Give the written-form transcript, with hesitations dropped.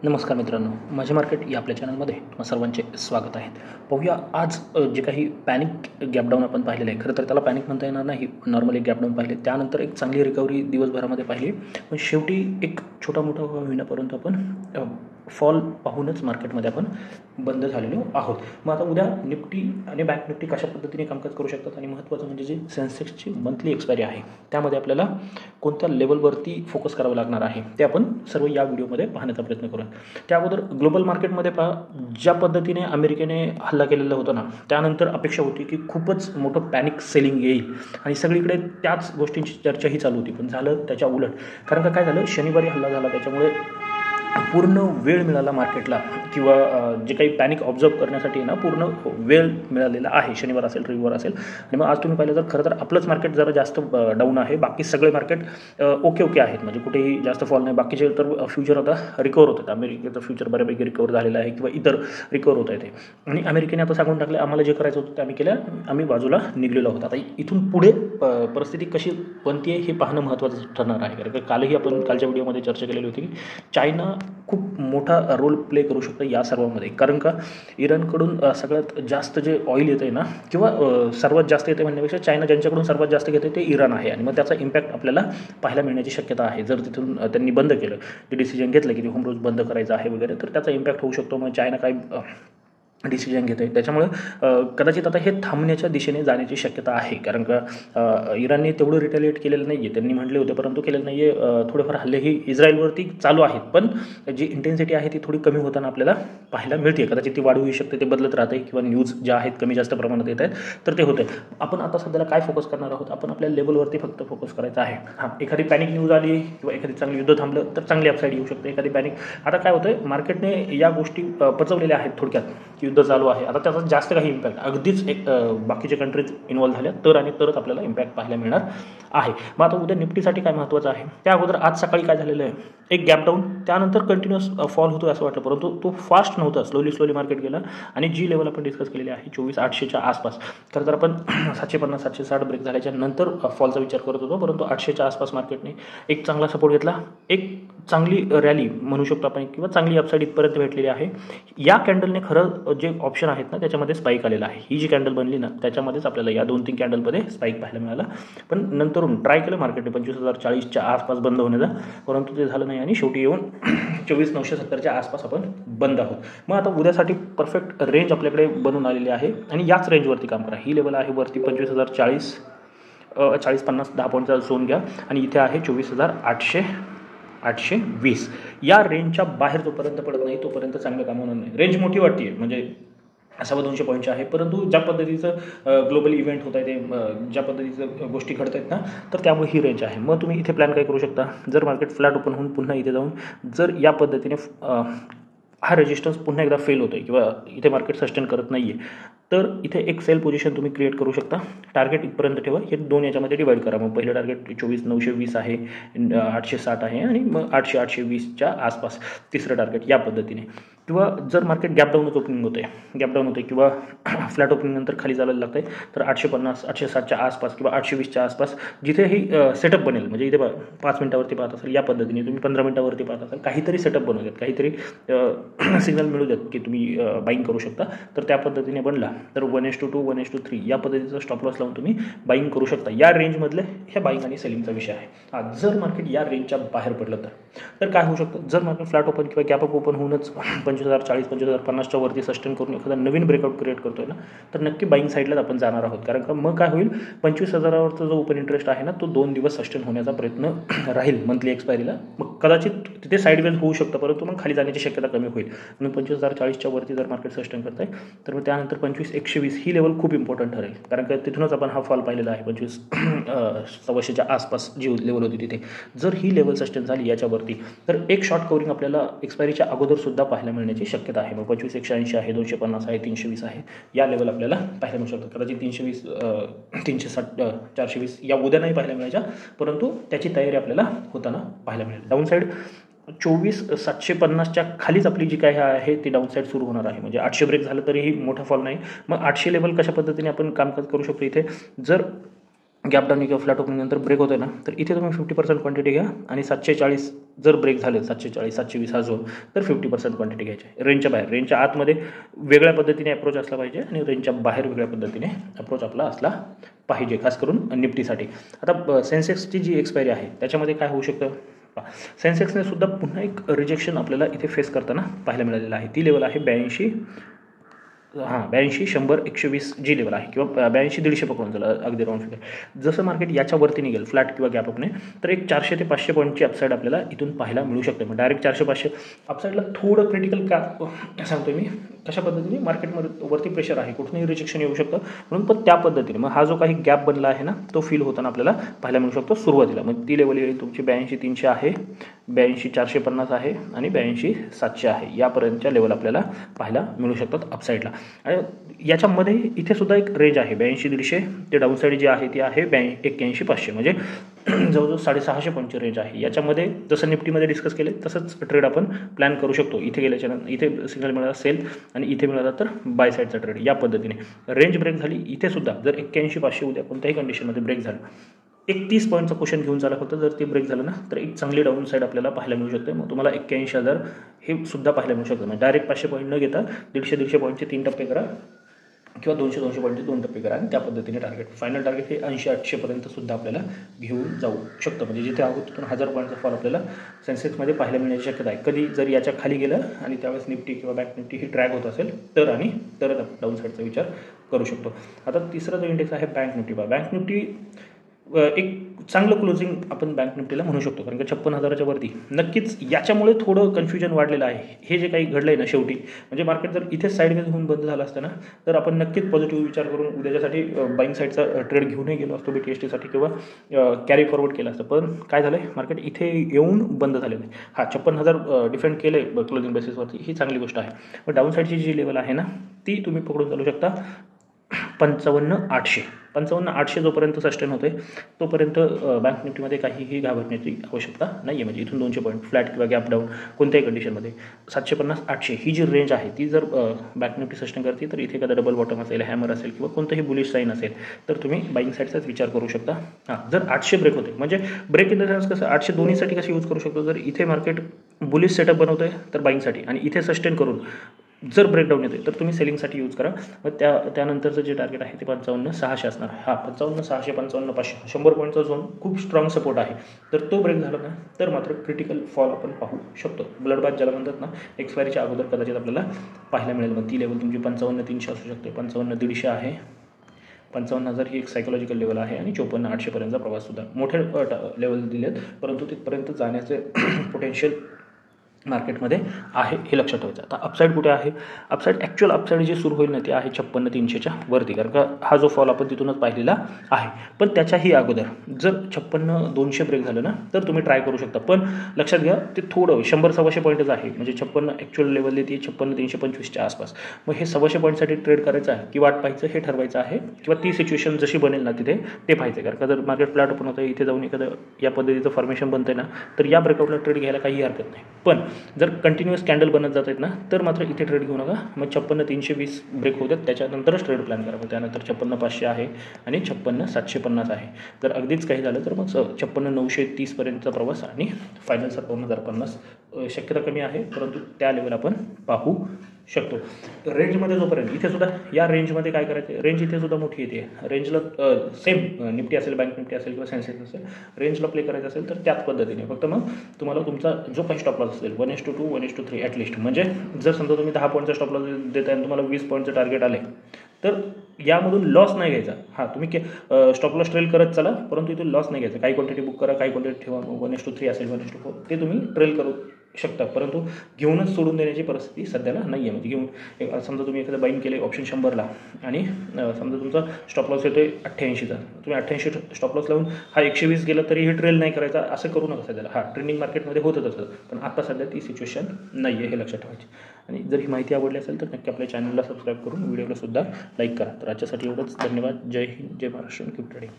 नमस्कार मित्रांनो, माझे मार्केट या आपल्या चॅनलमध्ये तुम्हा सर्वांचे स्वागत आहे. पाहूया आज जे काही पॅनिक गॅपडाऊन आपण पाहिलेलं आहे. खरं तर त्याला पॅनिक म्हणता येणार नाही, नॉर्मली गॅपडाऊन पाहिले, त्यानंतर एक चांगली रिकव्हरी दिवसभरामध्ये पाहिली, पण शेवटी एक छोटा मोठा होईनापर्यंत आपण फॉल पाहूनच मार्केटमध्ये आपण बंद झालेलो आहोत. मग आता उद्या निफ्टी आणि बँक निफ्टी कशा पद्धतीने कामकाज करू शकतात आणि महत्त्वाचं म्हणजे जी सेन्सेक्सची मंथली एक्सपायरी आहे त्यामध्ये आपल्याला कोणत्या लेवलवरती फोकस करावं लागणार आहे ते आपण सर्व या व्हिडिओमध्ये पाहण्याचा प्रयत्न करूया. त्या अगोदर ग्लोबल मार्केटमध्ये ज्या पद्धतीने अमेरिकेने हल्ला केलेला होता ना, त्यानंतर अपेक्षा होती की खूपच मोठं पॅनिक सेलिंग येईल आणि सगळीकडे त्याच गोष्टींची चर्चाही चालू होती, पण झालं त्याच्या उलट. कारण का काय झालं, शनिवारी हल्ला झाला, त्याच्यामुळे पूर्ण वेळ मिळाला मार्केटला किंवा जे काही पॅनिक ऑब्झर्व करण्यासाठी ना पूर्ण वेळ मिळालेला आहे. शनिवार असेल, रविवार असेल, आणि मग आज तुम्ही पाहिलं तर खरं तर आपलंच मार्केट जरा जास्त डाऊन आहे. बाकी सगळे मार्केट ओके आहेत, म्हणजे कुठेही जास्त फॉल नाही. बाकीचे तर फ्युचर आता रिकवर होत आहेत. अमेरिकेचं फ्युचर बऱ्यापैकी रिकवर झालेलं आहे किंवा इतर रिकवर होत आहे. आणि अमेरिकेने आता सांगून टाकलं, आम्हाला जे करायचं होतं ते आम्ही केलं, आम्ही बाजूला निघलेलो आहोत. आता इथून पुढे परिस्थिती कशी बनते हे पाहणं महत्त्वाचं ठरणार आहे. कारण कालही आपण कालच्या व्हिडिओमध्ये चर्चा केलेली होती की चायना खूप मोठा रोल प्ले करू शकतं या सर्वांमध्ये. कारण का इराणकडून सगळ्यात जास्त जे ऑइल येतं आहे ना, किंवा सर्वात जास्त येते म्हणण्यापेक्षा चायना ज्यांच्याकडून सर्वात जास्त घेते ते इराण आहे. आणि मग त्याचा इम्पॅक्ट आपल्याला पाहायला मिळण्याची शक्यता आहे. जर तिथून त्यांनी बंद केलं, ते डिसिजन घेतलं की होमरोज बंद करायचं आहे वगैरे, तर त्याचा इम्पॅक्ट होऊ शकतो. मग चायना काय डिसिजन घेत आहे, त्याच्यामुळं कदाचित आता हे थांबण्याच्या दिशेने जाण्याची शक्यता आहे. कारण का इराणने तेवढं रिटॅलिएट केलेलं नाही आहे, त्यांनी म्हटले होते परंतु केलेलं नाही आहे. थोडेफार हल्लेही इस्रायलवरती चालू आहेत, पण जी इंटेन्सिटी आहे ती थोडी कमी होताना आपल्याला पाहायला मिळते. कदाचित ती वाढवू शकते, ते बदलत राहते, किंवा न्यूज ज्या आहेत कमी जास्त प्रमाणात येत आहेत, तर ते होते. आपण आता सध्याला काय फोकस करणार आहोत, आपण आपल्या लेवलवरती फक्त फोकस करायचं आहे. हां, एखादी पॅनिक न्यूज आली किंवा एखादी चांगली युद्ध थांबलं तर चांगली अपसाईड येऊ शकते. एखादी पॅनिक, आता काय होतं, मार्केटने या गोष्टी पचवलेल्या आहेत थोडक्यात, युद्ध चालू आहे. आता त्याचा जास्त काही इम्पॅक्ट अगदीच बाकीच्या कंट्रीज इन्व्हॉल्व्ह झाल्या तरच आपल्याला इम्पॅक्ट पाहायला मिळणार आहे. मग आता उद्या निफ्टीसाठी काय महत्त्वाचं आहे, त्या अगोदर आज सकाळी काय झालेलं आहे, एक गॅपडाऊन, त्यानंतर कंटिन्युअस फॉल होतो असं वाटलं, परंतु तो फास्ट नव्हता, स्लोली मार्केट गेला. आणि जी लेवल आपण डिस्कस केलेली आहे 24,800च्या आसपास, खरं तर आपण 750 760 ब्रेक झाल्याच्या नंतर फॉलचा विचार करत होतो, परंतु 800च्या आसपास मार्केटने एक चांगला सपोर्ट घेतला, एक चांगली रॅली म्हणू शकतो आपण, किंवा चांगली अपसाईड इथपर्यंत भेटलेली आहे. या कॅन्डलने खरं जे ऑप्शन आहेत ना त्याच्यामध्ये स्पाईक आलेला आहे. ही जी कॅन्डल बनली ना त्याच्यामध्येच आपल्याला या 2-3 कॅन्डलमध्ये स्पाईक पाहायला मिळाला. पण नंतरून ट्राय केलं मार्केटने 25,040च्या आसपास बंद होण्याचा, परंतु ते झालं नाही आणि शेवटी येऊन 24,970च्या आसपास आपण बंद आहोत. मग आता उद्यासाठी परफेक्ट रेंज आपल्याकडे बनून आलेली आहे आणि याच रेंजवरती काम करा. ही लेवल आहे वरती 25,040, 40-50 10 पॉईंटचा झोन घ्या, आणि इथे आहे 24,820. या रेंजच्या बाहेर जोपर्यंत पडत नाही तोपर्यंत चांगलं काम होणार नाही. रेंज मोठी वाटते, म्हणजे 250 पॉईंटचे आहे, परंतु ज्या पद्धतीचं ग्लोबल इव्हेंट होत आहे, ते ज्या पद्धतीचं गोष्टी घडत आहेत ना, तर त्यामुळे ही रेंज आहे. मग तुम्ही इथे प्लॅन काय करू शकता, जर मार्केट फ्लॅट ओपन होऊन पुन्हा इथे जाऊन जर या पद्धतीने हा रेजिस्टन्स पुन्हा एकदा फेल होतो आहे किंवा इथे मार्केट सस्टेन करत नाही आहे, तर इथे एक सेल पोझिशन तुम्ही क्रिएट करू शकता. टार्गेट इथपर्यंत ठेवा, हे 2 याच्यामध्ये डिवाईड करा. मग पहिलं टार्गेट 24,920 आहे, 860 आहे, आणि मग 800-820च्या आसपास तिसरं टार्गेट, या पद्धतीने. किंवा जर मार्केट गॅपडाऊनच ओपनिंग होते किंवा फ्लॅट ओपनिंग नंतर खाली चालायला लागतं आहे, तर 850 860च्या आसपास किंवा 820च्या आसपास जिथेही सेटअप बनेल, म्हणजे इथे 5 मिनिटावरती पाहत असाल, या पद्धतीने तुम्ही 15 मिनिटावरती पाहत असाल, काहीतरी सेटअप बनवू द्यात, काहीतरी सिग्नल मिळू द्यात की तुम्ही बाईंग करू शकता. तर त्या पद्धतीने बनला तर 1:2 1:3 या पद्धतीचा स्टॉप लॉस लावून तुम्ही बाईंग करू शकता. या रेंजमधले ह्या बाईंग आणि सेलिंगचा विषय आहे. जर मार्केट या रेंजच्या बाहेर पडलं तर काय होऊ शकतं, जर मार्केट फ्लॅट ओपन किंवा गॅप अप ओपन होऊनच 25,040 25,050च्या वरती सस्टेन करून एखादा नवीन ब्रेकआउट क्रिएट करतोय ना, तर नक्की बाईंग साईडलाच आपण जाणार आहोत. कारण का मग काय होईल, 25,000वरचा जो ओपन इंटरेस्ट आहे ना, तो 2 दिवस सस्टेन होण्याचा प्रयत्न राहील मंथली एक्सपायरीला. मग कदाचित तिथे साईडवेज होऊ शकतं, परंतु मग खाली जाण्याची शक्यता कमी होईल. म्हणून 25,040च्या वरती जर मार्केट सस्टेन करताय, तर मग त्यानंतर 25,120 ही लेवल खूप इम्पॉर्टंट ठरेल. कारण का तिथूनच आपण हा फॉल पाहिलेला आहे, 25,600च्या आसपास जी लेवल होती तिथे. जर ही लेवल सस्टेन झाली याच्यावरती, तर एक शॉर्ट कवरिंग आपल्याला एक्सपायरीच्या अगोदर सुद्धा पाहायला मिळण्याची शक्यता आहे. मग 25,180 आहे, 250 आहे, 320 आहे, या लेवल आपल्याला पाहायला मिळू शकतात. कदाचित 320 360 420 या उद्या नाही पाहायला मिळायच्या, परंतु त्याची तयारी आपल्याला होताना पाहायला मिळेल. डाऊन साईड 24,750च्या खालीच आपली जी काय आहे ती डाऊन साईड सुरू होणार आहे. म्हणजे 800 ब्रेक झालं तरीही मोठा फॉल नाही. मग 800 लेवल कशा पद्धतीने आपण कामकाज करू शकतो, इथे जर गॅप डाऊन किंवा फ्लॅट ओपनिंग नंतर ब्रेक होतं ना, तर इथे तुम्ही 50% क्वांटिटी घ्या आणि 740 जर ब्रेक झाले 740 720 हा झोन, तर 50% क्वांटिटी घ्यायची आहे. रेंजच्या बाहेर, रेंजच्या आतमध्ये वेगळ्या पद्धतीने अप्रोच असला पाहिजे आणि रेंजच्या बाहेर वेगळ्या पद्धतीने अप्रोच आपला असला पाहिजे, खास करून निफ्टीसाठी. आता सेन्सेक्सची जी एक्सपायरी आहे त्याच्यामध्ये काय होऊ शकतं, सेन्सेक्सने सुद्धा पुन्हा एक रिजेक्शन आपल्याला इथे फेस करताना पाहायला मिळालेलं आहे. ती लेवल आहे 82 100 120 जी लेवल आहे, किंवा 82 150 पकडून झालं अगदी राऊंड फिगर. जसं मार्केट याच्यावरती निघेल फ्लॅट किंवा गॅप अपने, तर एक 400 ते 500 पॉईंटची अपसाईड आपल्याला इथून पाहायला मिळू शकते. मग डायरेक्ट 400-500 अपसाईडला थोडं क्रिटिकल का सांगतो मी, कशा पद्धतीने मार्केटमध्ये वरती प्रेशर आहे, कुठूनही रिजेक्शन येऊ शकतं, म्हणून पण त्या पद्धतीने मग हा जो काही गॅप बनला आहे ना, तो फील होताना आपल्याला पाहायला मिळू शकतो सुरुवातीला. मग ती लेवल येईल तुमची 82 300 आहे, 82 450 आहे आणि 82 700 आहे. यापर्यंतच्या लेवल आपल्याला पाहायला मिळू शकतात अपसाईडला. आणि याच्यामध्ये इथे सुद्धा एक रेंज आहे 82 150 ते डाऊन साईड जी आहे ती आहे 81 500, म्हणजे जवळजवळ 650 पॉईंटची रेंज आहे. याच्यामध्ये जसं निफ्टीमध्ये डिस्कस केले तसंच ट्रेड आपण प्लॅन करू शकतो. इथे गेल्याच्यानंतर इथे सिग्नल मिळाला सेल आणि इथे मिळाला तर बाय साईडचा ट्रेड. या पद्धतीने रेंज ब्रेक झाली इथे सुद्धा, जर 81 500 उद्या कोणत्याही कंडिशनमध्ये ब्रेक झालं, एक 30 पॉईंटचं क्वेश्चन घेऊन चालत होतं, जर ते ब्रेक झालं ना, तर एक चांगली डाऊन साईड आपल्याला पाहायला मिळू शकते. मग तुम्हाला 81,000 हे सुद्धा पाहायला मिळू शकतं. म्हणजे डायरेक्ट 500 पॉईंट न घेता 150-150 पॉईंटचे 3 टप्पे करा, किंवा 200-200 पॉईंटचे 2 टप्पे करा आणि त्या पद्धतीने टार्गेट, फायनल टार्गेट हे 80-800 पर्यंत सुद्धा आपल्याला घेऊन जाऊ शकतं. म्हणजे जिथे आहोत तिथून 1000 पॉईंटचा फॉल आपल्याला सेन्सेक्समध्ये पाहायला मिळण्याची शक्यता आहे. कधी जर याच्या खाली गेलं आणि त्यावेळेस निफ्टी किंवा बँक निफ्टी ही ट्रॅक होत असेल तर, आणि तरच आपण डाऊन साईडचा विचार करू शकतो. आता तिसरा जो इंडेक्स आहे बँक निफ्टी. बँक निफ्टी एक चांगलं क्लोजिंग आपण बँक निफ्टीला म्हणू शकतो, कारण की 56,000च्या वरती नक्कीच याच्यामुळे थोडं कन्फ्युजन वाढलेलं आहे. हे जे काही घडलं आहे ना शेवटी, म्हणजे मार्केट जर इथेच साईडवेज होऊन बंद झालं असतं ना, तर आपण नक्कीच पॉझिटिव्ह विचार करून उद्याच्यासाठी बाईंग साईडचा ट्रेड घेऊनही गेलो असतो BTSTसाठी, किंवा कॅरी फॉरवर्ड केला असतं. पण काय झालं आहे, मार्केट इथे येऊन बंद झालेलं आहे. 56,000 डिफेंड केलं आहे क्लोजिंग बेसिसवरती, ही चांगली गोष्ट आहे. पण डाऊन साईडची जी लेवल आहे ना, ती तुम्ही पकडून चालू शकता 55,800. 55,800 जोपर्यंत सस्टेन होते तोपर्यंत बँक निफ्टीमध्ये काहीही घाबरण्याची आवश्यकता नाही आहे. म्हणजे इथून 200 पॉईंट फ्लॅट किंवा गॅप डाऊन कोणत्याही कंडिशनमध्ये 750-800 ही जी रेंज आहे ती जर बँक निफ्टी सस्टेन करते, तर इथे एखादा डबल बॉटम असेल, हॅमर असेल, किंवा कोणतंही बुलिश साईन असेल, तर तुम्ही बाईंग साईडचाच विचार करू शकता. जर 800 ब्रेक होते, म्हणजे ब्रेक इन द सेन्स कसं, 800 दोन्हीसाठी कसं यूज करू शकतो, जर इथे मार्केट बुलिश सेटअप बनवतं आहे तर बाईंगसाठी, आणि इथे सस्टेन करून जर ब्रेकडाऊन येते तर तुम्ही सेलिंगसाठी यूज करा. मग त्यानंतरचं जे टार्गेट आहे ते 55,600 असणार. 55,600 55,500 100 पॉईंटचा झोन खूप स्ट्रॉंग सपोर्ट आहे. तर तो ब्रेक झाला ना, तर मात्र क्रिटिकल फॉल आपण पाहू शकतो. ब्लड बाथ ज्याला म्हणतात ना, एक्सपायरीच्या अगोदर कदाचित आपल्याला पाहायला मिळेल. मग ती लेवल तुमची 55,300 असू शकते, 55,150 आहे, 55,000 ही एक सायकोलॉजिकल लेवल आहे, आणि 54,800 पर्यंतचा प्रवाससुद्धा मोठे लेवल दिलेत, परंतु तिथपर्यंत जाण्याचे पोटेन्शियल मार्केटमध्ये आहे, हे लक्षात ठेवायचं. आता अपसाईड कुठे आहे, अपसाईड ॲक्च्युअल अपसाईड जे सुरू होईल ना ते आहे 56,300च्या वरती, कारण का हा जो फॉल आपण तिथूनच पाहिलेला आहे. पण त्याच्याही अगोदर जर 56,200 ब्रेक झालं ना, तर तुम्ही ट्राय करू शकता. पण लक्षात घ्या ते थोडं 100-125 पॉईंटच आहे, म्हणजे 56 ॲक्च्युअल लेवल ती 56,325च्या आसपास. मग हे 125 पॉईंटसाठी ट्रेड करायचं आहे की वाट पाहायचं हे ठरवायचं आहे, किंवा ती सिच्युएशन जशी बनेल ना तिथे ते पाहायचं. कारण का जर मार्केट फ्लॅट ओपन होतं, इथे जाऊन एखादं या पद्धतीचं फॉर्मेशन बनतं ना, तर या ब्रेकआउटला ट्रेड घ्यायला काही हरकत नाही. पण जर कंटिन्युअस कॅन्डल बनत जात आहेत ना, तर मात्र इथे ट्रेड घेऊ नका. मग 56,320 ब्रेक होतात त्याच्यानंतरच ट्रेड प्लॅन करा. मग त्यानंतर 56,500 आहे आणि 56,750 आहे. जर अगदीच काही झालं तर मग 56,930 पर्यंतचा प्रवास आणि फायनल 57,050 शक्यता कमी आहे, परंतु त्या लेवल आपण पाहू शकतो. रेंजमध्ये जोपर्यंत इथे सुद्धा या रेंजमध्ये काय करायचं, रेंज इथे सुद्धा मोठी येते. रेंजला सेम निफ्टी असेल, बँक निफ्टी असेल किंवा सेन्सेक्स असेल, रेंजला प्ले करायचं असेल तर त्याच पद्धतीने, फक्त मग तुम्हाला तुमचा जो काही स्टॉप लॉस असेल 1:2 1:3 ॲटलिस्ट. म्हणजे जर समजा तुम्ही 10 पॉईंटचा स्टॉप लॉस देताय आणि तुम्हाला 20 पॉईंटचं टार्गेट आले, तर यामधून लॉस नाही घ्यायचा. तुम्ही स्टॉप लॉस ट्रेल करत चला, परंतु इथून लॉस नाही घ्यायचा. काही क्वांटिटी बुक करा, काही क्वांटिटी ठेवा. 1:3 असेल, 1:4 ते तुम्ही ट्रेल करू शकता, परंतु घेऊनच सोडून देण्याची परिस्थिती सध्याला नाही आहे. म्हणजे घेऊन समजा तुम्ही एखादं बाईंग केले ऑप्शन 100ला, आणि समजा तुमचा स्टॉप लॉस येतो आहे 88चा, तुम्ही 88 स्टॉप लॉस लावून 120 गेलं तरी हे ट्रेल नाही करायचा, असं करू नका सध्याला. ट्रेंडिंग मार्केटमध्ये होतच असतं, पण आता सध्या ती सिच्युएशन नाही आहे, हे लक्षात ठेवायची. आणि जर ही माहिती आवडली असेल तर नक्की आपल्या चॅनलला सबस्क्राईब करून व्हिडिओला सुद्धा लाईक करा. तर आजच्यासाठी एवढंच. धन्यवाद. जय हिंद, जय महाराष्ट्र. Keep trading.